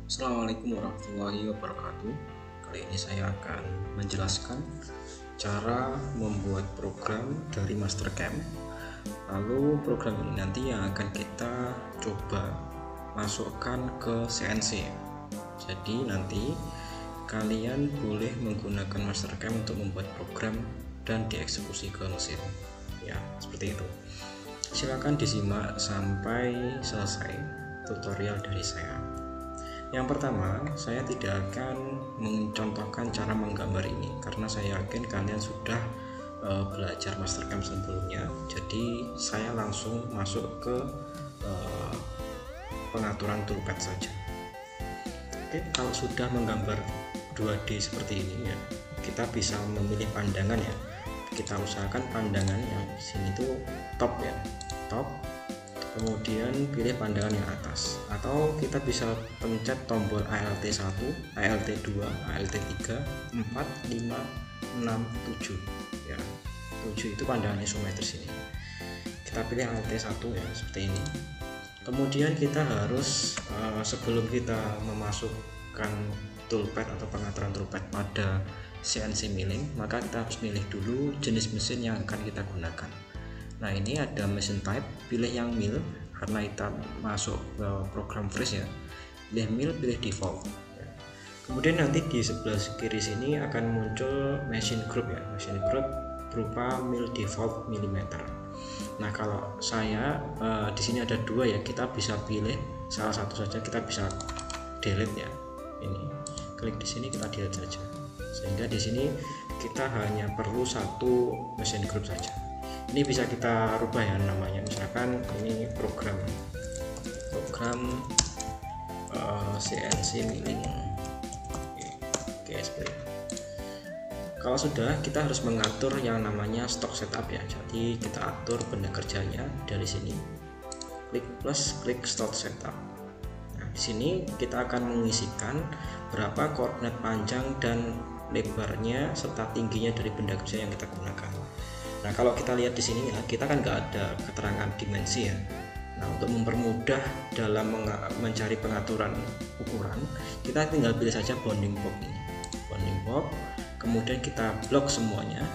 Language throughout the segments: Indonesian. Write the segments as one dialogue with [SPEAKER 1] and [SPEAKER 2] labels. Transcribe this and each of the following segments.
[SPEAKER 1] Assalamualaikum warahmatullahi wabarakatuh. Kali ini saya akan menjelaskan cara membuat program dari Mastercam. Lalu program ini nanti yang akan kita coba masukkan ke CNC. Jadi nanti kalian boleh menggunakan Mastercam untuk membuat program dan dieksekusi ke mesin. Ya, seperti itu. Silakan disimak sampai selesai tutorial dari saya. Yang pertama, saya tidak akan mencontohkan cara menggambar ini karena saya yakin kalian sudah belajar Mastercam sebelumnya. Jadi saya langsung masuk ke pengaturan toolpath saja. Oke, kalau sudah menggambar 2D seperti ini ya, kita bisa memilih pandangan ya. Kita usahakan pandangan yang sini tuh top ya, top. Kemudian pilih pandangan yang atas, atau kita bisa pencet tombol ALT1, ALT2, ALT3, 4, 5, 6, 7 ya. 7 itu pandangan isometris ini. Kita pilih ALT1 ya, seperti ini. Kemudian kita harus sebelum kita memasukkan toolpath atau pengaturan toolpath pada CNC milling, maka kita harus milih dulu jenis mesin yang akan kita gunakan. Nah, ini ada mesin type, pilih yang mill karena kita masuk ke program freeze ya. Pilih mill, pilih default ya. Kemudian nanti di sebelah kiri sini akan muncul machine group ya. Machine group berupa mill default millimeter. Nah, kalau saya di sini ada dua ya, kita bisa pilih salah satu saja, kita bisa delete ya. Ini klik di sini, kita delete saja. Sehingga di sini kita hanya perlu satu machine group saja. Ini bisa kita rubah ya namanya, misalkan ini program CNC milling. Oke, seperti itu. Kalau sudah, kita harus mengatur yang namanya stock setup ya. Jadi kita atur benda kerjanya dari sini, klik plus, klik stock setup. Nah, di sini kita akan mengisikan berapa koordinat panjang dan lebarnya serta tingginya dari benda kerja yang kita gunakan. Nah, kalau kita lihat di sini ya, kita kan nggak ada keterangan dimensi ya. Nah, untuk mempermudah dalam mencari pengaturan ukuran, kita tinggal pilih saja bounding box ini. Bounding box, kemudian kita blok semuanya.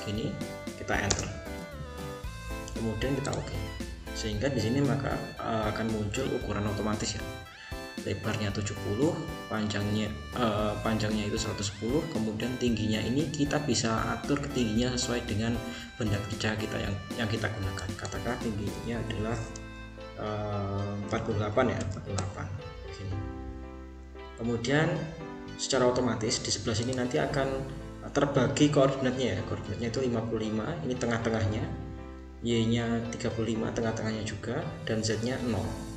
[SPEAKER 1] Gini, kita enter. Kemudian kita oke. Sehingga di sini maka akan muncul ukuran otomatis ya. Lebarnya 70, panjangnya itu 110, kemudian tingginya ini kita bisa atur ketingginya sesuai dengan benda kerja kita yang kita gunakan. Katakan tingginya adalah 48 ya, 48 sini. Kemudian secara otomatis di sebelah sini nanti akan terbagi koordinatnya ya. Koordinatnya itu 55, ini tengah-tengahnya, Y-nya 35, tengah-tengahnya juga, dan Z-nya 0.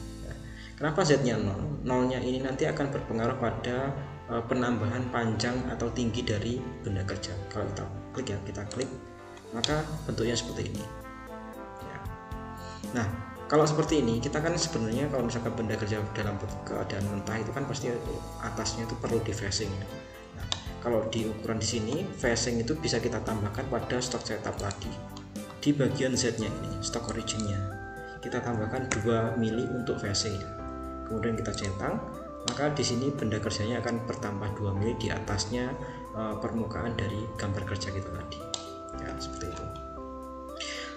[SPEAKER 1] Kenapa Z-nya 0? 0-nya ini nanti akan berpengaruh pada penambahan panjang atau tinggi dari benda kerja. Kalau kita klik ya, kita klik, maka bentuknya seperti ini ya. Nah, kalau seperti ini, kita kan sebenarnya kalau misalkan benda kerja dalam keadaan mentah itu kan pasti atasnya itu perlu di facing. Nah, kalau di ukuran di sini, facing itu bisa kita tambahkan pada stock setup tadi. Di bagian Z-nya ini, stock originnya, kita tambahkan 2 mili untuk facing. Kemudian kita centang, maka di sini benda kerjanya akan bertambah 2 mili di atasnya permukaan dari gambar kerja kita tadi ya, seperti itu.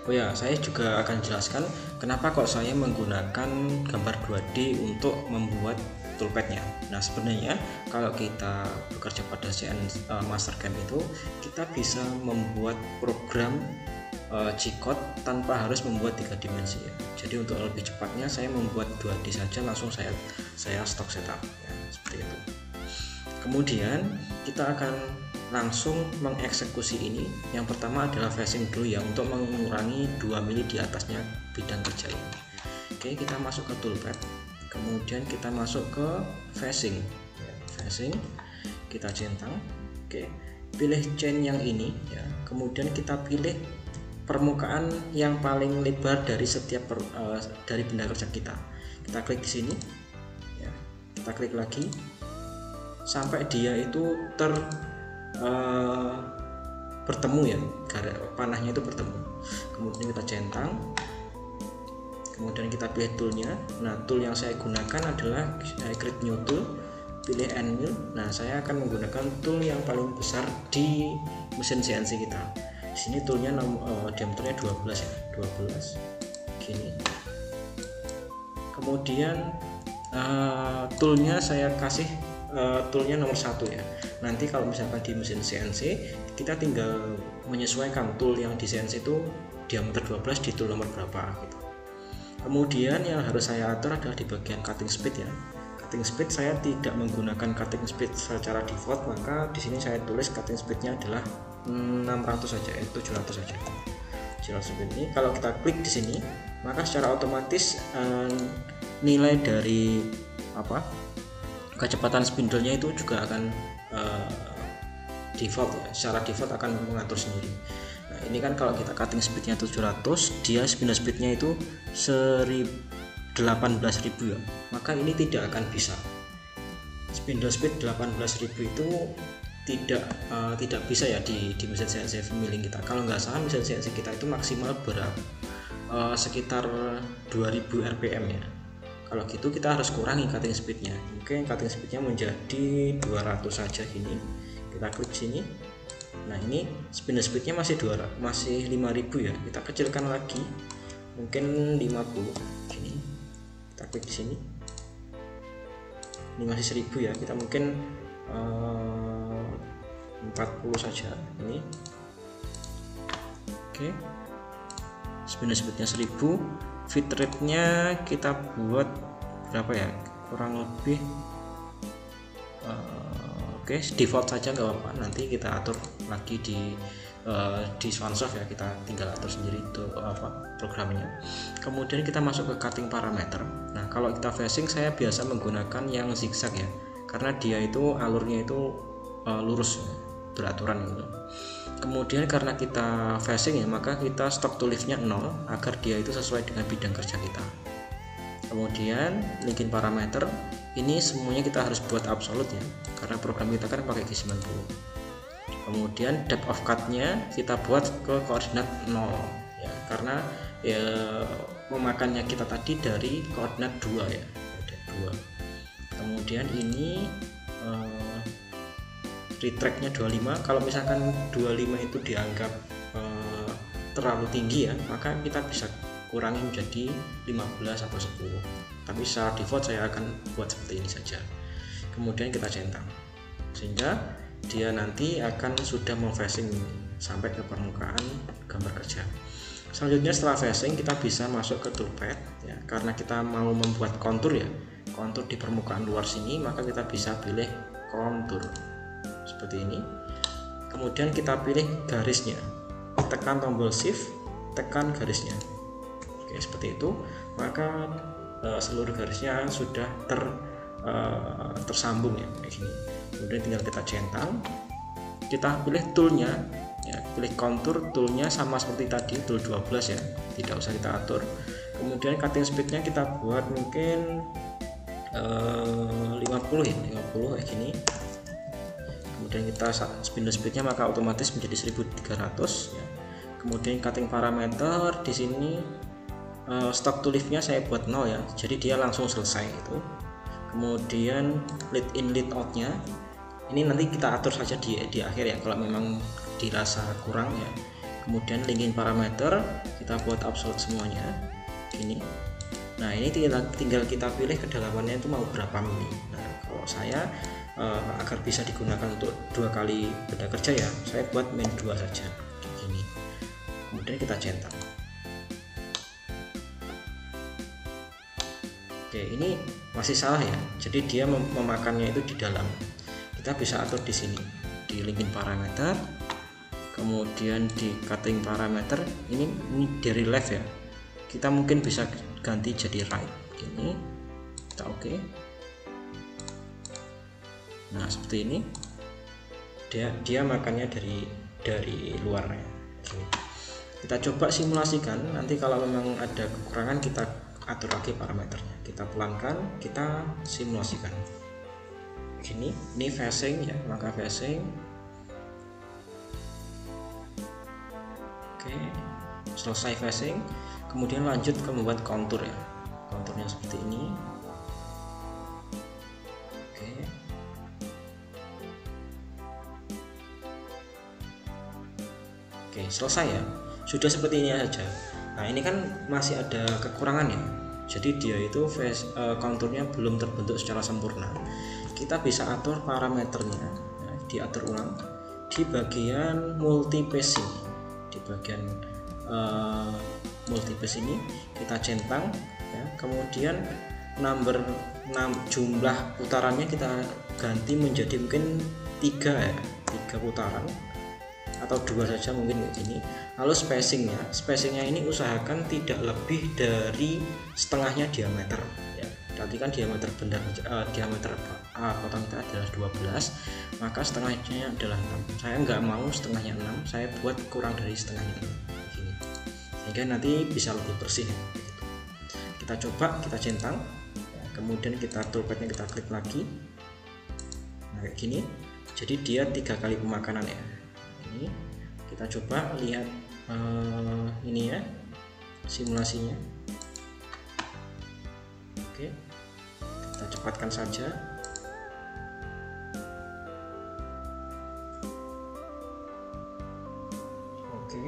[SPEAKER 1] Oh ya, saya juga akan jelaskan kenapa kok saya menggunakan gambar 2D untuk membuat toolpathnya. Nah, sebenarnya kalau kita bekerja pada Mastercam itu, kita bisa membuat program G-code tanpa harus membuat 3 dimensi ya. Jadi untuk lebih cepatnya saya membuat 2D saja, langsung saya stock setup ya, seperti itu. Kemudian kita akan langsung mengeksekusi ini. Yang pertama adalah facing dulu ya, untuk mengurangi 2 mili di atasnya bidang kerja ini. Oke, kita masuk ke toolpath, kemudian kita masuk ke facing ya. Facing kita centang. Oke, pilih chain yang ini ya, kemudian kita pilih permukaan yang paling lebar dari setiap dari benda kerja kita. Kita klik di sini ya, kita klik lagi sampai dia itu bertemu ya, panahnya itu bertemu. Kemudian kita centang, kemudian kita pilih toolnya. Nah, tool yang saya gunakan adalah Create New Tool. pilih end mill. Nah, saya akan menggunakan tool yang paling besar di mesin CNC kita. Di sini toolnya diameternya 12 ya, 12 gini. Kemudian toolnya saya kasih toolnya nomor 1 ya. Nanti kalau misalkan di mesin CNC kita tinggal menyesuaikan tool yang di CNC itu diameter 12 di tool nomor berapa gitu. Kemudian yang harus saya atur adalah di bagian cutting speed ya. Cutting speed saya tidak menggunakan cutting speed secara default, maka di sini saya tulis cutting speednya adalah 600 saja, 700 saja. 700 ini kalau kita klik di sini, maka secara otomatis nilai dari kecepatan spindle-nya itu juga akan default ya, secara default akan mengatur sendiri. Nah, ini kan kalau kita cutting speednya 700, dia spindle speednya itu 18.000 ya, maka ini tidak akan bisa. Spindle speed 18.000 itu tidak bisa ya di mesin CNC milling kita. Kalau nggak salah mesin CNC kita itu maksimal sekitar 2000 rpm ya. Kalau gitu kita harus kurangi cutting speednya. Mungkin cutting speednya menjadi 200 saja gini. Kita klik sini. Nah, ini spindle speednya masih 5000 ya. Kita kecilkan lagi, mungkin 50 gini. Kita klik di sini. Ini masih 1000 ya. Kita mungkin 40 saja ini. Oke. Spindle speednya 1000. Feed rate-nya kita buat berapa ya, kurang lebih oke, default saja nggak apa-apa, nanti kita atur lagi di Swansoft ya, kita tinggal atur sendiri itu programnya. Kemudian kita masuk ke cutting parameter. Nah, kalau kita facing saya biasa menggunakan yang zigzag ya, karena dia itu alurnya itu lurus ya, beraturan gitu. Kemudian karena kita facing ya, maka kita stroke to lift-nya 0 agar dia itu sesuai dengan bidang kerja kita. Kemudian linking parameter ini semuanya kita harus buat absolute ya, karena program kita kan pakai G90. Kemudian depth of cut-nya kita buat ke koordinat 0 ya, karena ya memakannya kita tadi dari koordinat 2 ya, ada 2. Kemudian ini retract-nya 25. Kalau misalkan 25 itu dianggap terlalu tinggi ya, maka kita bisa kurangi menjadi 15 atau 10. Tapi secara default saya akan buat seperti ini saja. Kemudian kita centang sehingga dia nanti akan sudah memfacing sampai ke permukaan gambar kerja. Selanjutnya setelah facing kita bisa masuk ke toolpad ya, karena kita mau membuat kontur ya, kontur di permukaan luar sini, maka kita bisa pilih kontur seperti ini. Kemudian kita pilih garisnya, tekan tombol shift, tekan garisnya. Oke, seperti itu, maka seluruh garisnya sudah tersambung ya, kayak gini. Kemudian tinggal kita centang, kita pilih toolnya ya, pilih kontur toolnya sama seperti tadi, tool 12 ya, tidak usah kita atur. Kemudian cutting speednya kita buat mungkin 50 ya, 50 kayak gini. Kemudian kita spindle speednya maka otomatis menjadi 1300 ya. Kemudian cutting parameter di sini stock to lift-nya saya buat 0 ya, jadi dia langsung selesai itu. Kemudian lead in lead out-nya ini nanti kita atur saja di akhir ya, kalau memang dirasa kurang ya. Kemudian linking parameter kita buat absolute semuanya ini. Nah, ini tinggal kita pilih kedalamannya itu mau berapa mili. Nah, kalau saya agar bisa digunakan untuk 2 kali benda kerja ya, saya buat min 2 saja kayak gini. Kemudian kita centang. Oke, ini masih salah ya, jadi dia memakannya itu di dalam. Kita bisa atur di sini di linking parameter, kemudian di cutting parameter ini dari left ya, kita mungkin bisa ganti jadi right gini. Kita oke. Nah, seperti ini dia makannya dari luarnya. Kita coba simulasikan, nanti kalau memang ada kekurangan kita atur lagi parameternya, kita pelankan, kita simulasikan gini. Ini facing ya, maka facing. Oke, selesai facing, kemudian lanjut ke membuat kontur ya, konturnya seperti ini. Oke, Oke, selesai ya, sudah seperti ini saja. Nah ini kan masih ada kekurangan ya, jadi dia itu konturnya belum terbentuk secara sempurna. Kita bisa atur parameternya ya, diatur ulang di bagian multi-phase. Di bagian multi-phase ini kita centang ya, kemudian jumlah putarannya kita ganti menjadi mungkin 3 ya, 3 putaran atau 2 saja mungkin kayak gini. Lalu spacingnya ini usahakan tidak lebih dari setengahnya diameter ya. Berarti kan diameter potong kita adalah 12, maka setengahnya adalah 6. Saya nggak mau setengahnya 6, saya buat kurang dari setengahnya ini begini, sehingga nanti bisa lebih bersih ya. Kita coba, kita centang ya, kemudian kita toolpadnya kita klik lagi. Nah kayak gini, jadi dia 3 kali pemakanan ya. Ini kita coba lihat ini ya, simulasinya. Oke, kita cepatkan saja. Oke,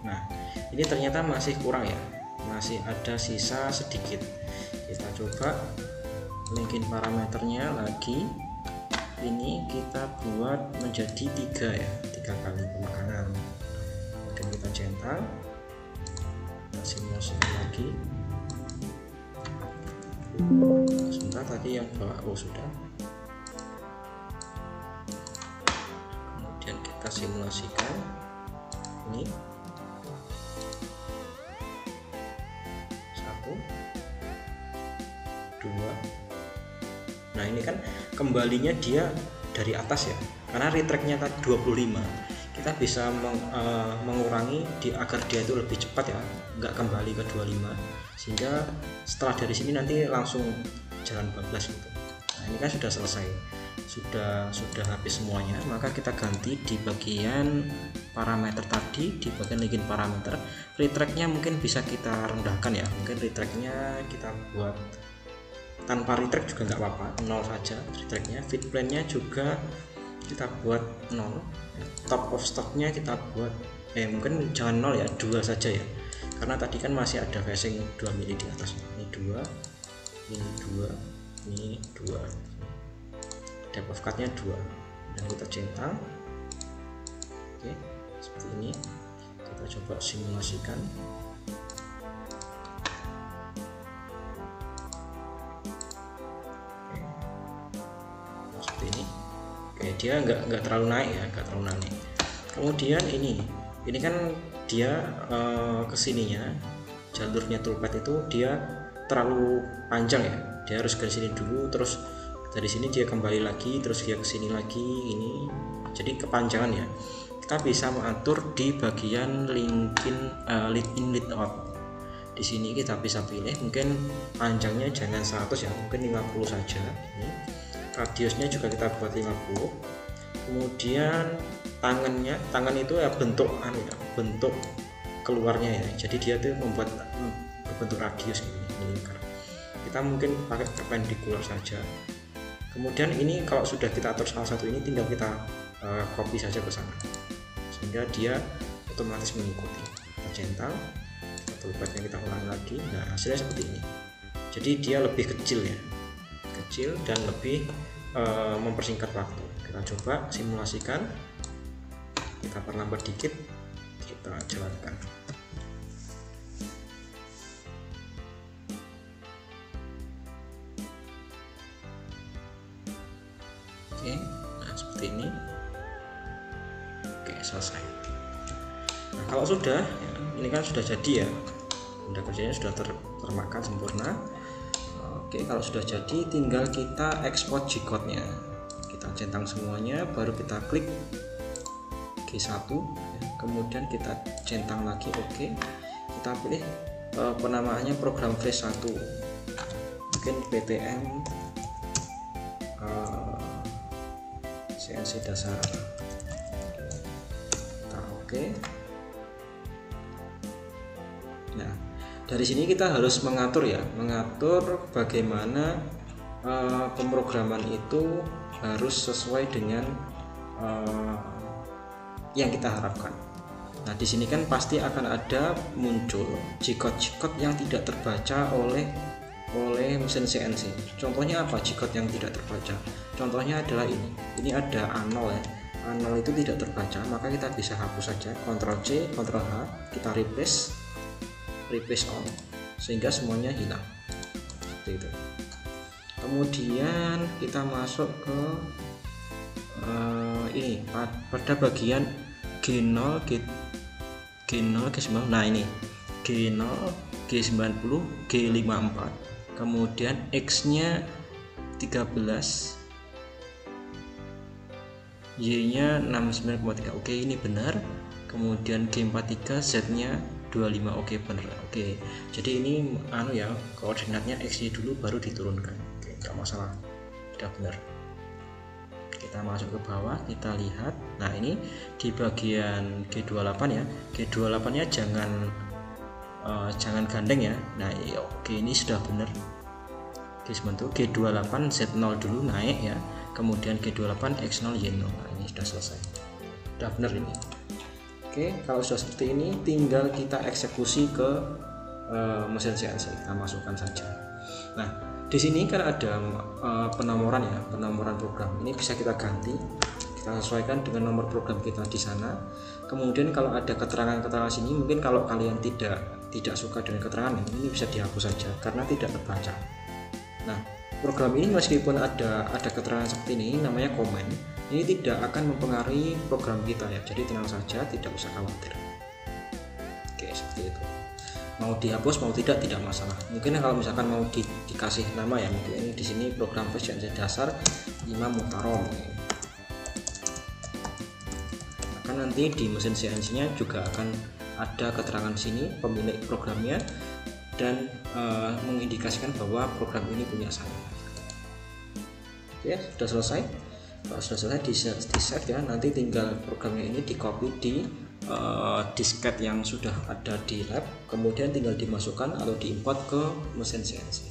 [SPEAKER 1] nah ini ternyata masih kurang ya, masih ada sisa sedikit. Kita coba linkin parameternya lagi, ini kita buat menjadi 3 ya, 3 kali pemakanan. Kemudian kita centang, kita simulasikan lagi. Sebentar, tadi yang bawah, oh sudah. Kemudian kita simulasikan ini 1, 2. Nah ini kan kembalinya dia dari atas ya, karena retracknya tadi 25, kita bisa mengurangi agar dia itu lebih cepat ya, nggak kembali ke 25, sehingga setelah dari sini nanti langsung jalan 14 gitu. Nah ini kan sudah selesai, sudah habis semuanya. Maka kita ganti di bagian parameter tadi, di bagian linkin parameter, retracknya mungkin bisa kita rendahkan ya, mungkin retracknya kita buat tanpa retrack juga nggak apa-apa, 0 saja retracknya. Feed plan-nya juga kita buat 0, top of stock-nya kita buat mungkin jangan 0 ya, 2 saja ya, karena tadi kan masih ada facing 2 mili di atas. Ini 2, ini 2, ini 2, depth of cut-nya 2, dan kita centang. Oke, seperti ini. Kita coba simulasikan. Seperti ini. Oke, dia nggak terlalu naik ya, nggak terlalu naik. Kemudian ini kan dia kesininya, jalurnya toolpad itu dia terlalu panjang ya, dia harus ke sini dulu, terus dari sini dia kembali lagi, terus dia ke sini lagi, ini jadi kepanjangan ya. Kita bisa mengatur di bagian linkin lead in lead out. Di sini kita bisa pilih mungkin panjangnya jangan 100 ya, mungkin 50 saja. Ini radiusnya juga kita buat 50. Kemudian tangan itu ya bentuk bentuk keluarnya ya, jadi dia tuh membuat bentuk radius ini melingkar. Kita mungkin pakai perpendicular saja. Kemudian ini kalau sudah kita atur salah satu ini, tinggal kita copy saja ke sana, sehingga dia otomatis mengikuti. Kita centang, toolpadnya kita ulang lagi. Nah hasilnya seperti ini. Jadi dia lebih kecil ya, kecil dan lebih mempersingkat waktu. Kita coba simulasikan, kita perlambat dikit, kita jalankan. Oke, nah seperti ini. Oke, selesai. Nah kalau sudah ya, ini kan sudah jadi ya, benda kerjanya sudah termakan sempurna. Oke, kalau sudah jadi tinggal kita ekspor G-code-nya. Kita centang semuanya, baru kita klik G1 ya. Kemudian kita centang lagi, oke. Kita pilih penamaannya program flash 1, mungkin PTM CNC dasar. Nah, oke. Nah dari sini kita harus mengatur bagaimana pemrograman itu harus sesuai dengan yang kita harapkan. Nah, di sini kan pasti akan ada muncul G-code yang tidak terbaca oleh mesin CNC. Contohnya apa G-code yang tidak terbaca? Contohnya adalah ini. Ini ada A0 ya. A0 itu tidak terbaca, maka kita bisa hapus saja. Ctrl C, Ctrl H, kita replace all sehingga semuanya hilang. Seperti itu. Kemudian kita masuk ke ini pada bagian G0, G90. Nah, ini G0, G90, G54. Kemudian X-nya 13, Y-nya 69,3. Oke, ini benar. Kemudian G43, Z-nya 25. Oke, benar. Oke. Jadi ini koordinatnya X-Y dulu baru diturunkan. Oke, enggak masalah. Sudah benar. Kita masuk ke bawah, kita lihat. Nah, ini di bagian G28 ya. G28-nya jangan gandeng ya. Nah, oke, ini sudah benar. G28 Z0 dulu naik ya. Kemudian G28 X0 Y0. Nah, ini sudah selesai. Sudah benar ini. Oke, kalau sudah seperti ini tinggal kita eksekusi ke mesin CNC. Kita masukkan saja. Nah, di sini kan ada penomoran program. Ini bisa kita ganti, kita sesuaikan dengan nomor program kita di sana. Kemudian kalau ada keterangan sini, mungkin kalau kalian tidak suka dengan keterangan ini bisa dihapus saja karena tidak terbaca. Nah, program ini meskipun ada keterangan seperti ini, namanya komen, ini tidak akan mempengaruhi program kita ya. Jadi tenang saja, tidak usah khawatir. Oke, seperti itu. Mau dihapus mau tidak masalah. Mungkin kalau misalkan mau dikasih nama ya, mungkin ini di sini program CNC dasar Imam Muhtarom. Akan nanti di mesin CNC-nya juga akan ada keterangan sini pemilik programnya dan mengindikasikan bahwa program ini punya saya. Oke, sudah selesai. Kalau sudah selesai di save ya, nanti tinggal programnya ini di copy di disket yang sudah ada di lab, kemudian tinggal dimasukkan atau diimport ke mesin CNC.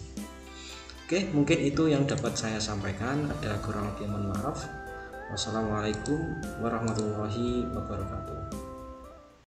[SPEAKER 1] Oke, mungkin itu yang dapat saya sampaikan. Ada kurang lebih mohon maaf. Wassalamualaikum warahmatullahi wabarakatuh.